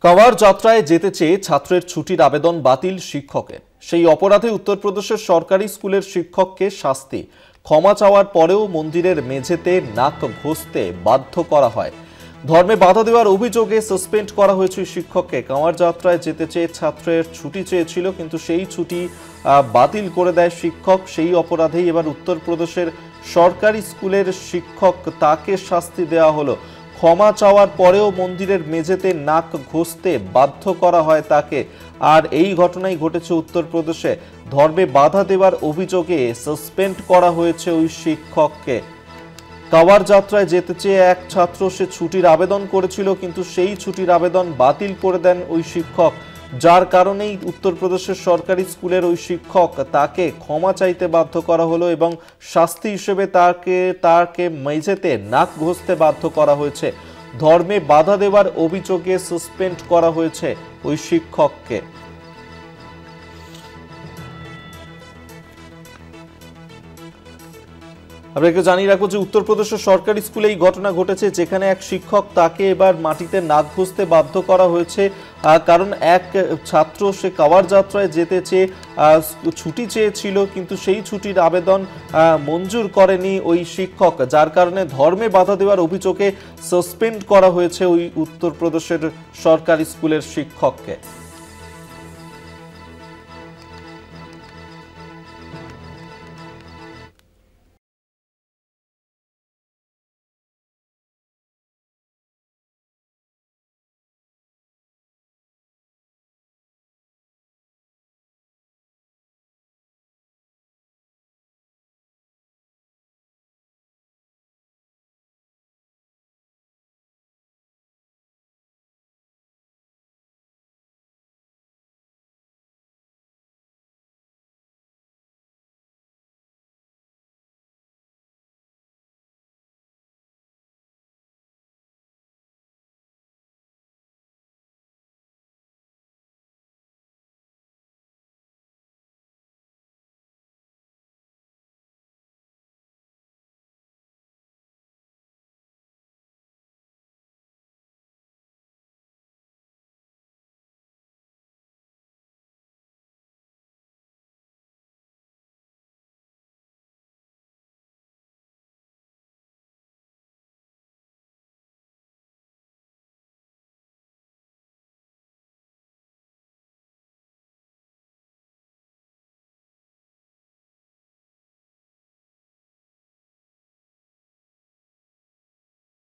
কাওয়ার যাত্রায় যেতে চেয়ে ছাত্রের ছুটির আবেদন বাতিল শিক্ষকের। সেই অপরাধে উত্তরপ্রদেশের সরকারি স্কুলের শিক্ষককে শাস্তি। ক্ষমা চাওয়ার পরেও মন্দিরের মেঝেতে নাক ঘষতে বাধ্য করা হয়। ধর্মে বাধা দেওয়ার অভিযোগে সাসপেন্ড করা হয়েছে শিক্ষককে। কাওয়ার যাত্রায় যেতে চেয়ে ছাত্রের ছুটি চেয়েছিল, কিন্তু সেই ছুটি বাতিল করে দেয় শিক্ষক। সেই অপরাধেই এবার উত্তরপ্রদেশের সরকারি স্কুলের শিক্ষক, তাকে শাস্তি দেওয়া হলো। ক্ষমা চাওয়ার পরেও মন্দিরের মেঝেতে নাক ঘষতে বাধ্য করা হয় তাকে। আর এই ঘটনাই ঘটেছে উত্তরপ্রদেশে। ধর্মে বাধা দেওয়ার অভিযোগে সাসপেন্ড করা হয়েছে ওই শিক্ষককে। কাওয়ার যাত্রায় যেতে চেয়ে এক ছাত্র সে ছুটির আবেদন করেছিল, কিন্তু সেই ছুটির আবেদন বাতিল করে দেন ওই শিক্ষক। যার কারণেই উত্তরপ্রদেশের সরকারি স্কুলের ওই শিক্ষক, তাকে ক্ষমা চাইতে বাধ্য করা হলো এবং শাস্তি হিসেবে তাকে মেঝেতে নাক ঘষতে বাধ্য করা হয়েছে। ধর্মে বাধা দেওয়ার অভিযোগে সাসপেন্ড করা হয়েছে ওই শিক্ষককে। আপনাকে জানিয়ে রাখবো যে উত্তরপ্রদেশের সরকারি স্কুলে এই ঘটনা ঘটেছে, যেখানে এক শিক্ষক, তাকে এবার মাটিতে নাক ঘষতে বাধ্য করা হয়েছে। কারণ এক ছাত্র সে কাওয়ার যাত্রায় যেতে চেয়ে ছুটি চেয়েছিল, কিন্তু সেই ছুটির আবেদন মঞ্জুর করেনি ওই শিক্ষক। যার কারণে ধর্মে বাধা দেওয়ার অভিযোগে সাসপেন্ড করা হয়েছে ওই উত্তরপ্রদেশের সরকারি স্কুলের শিক্ষককে।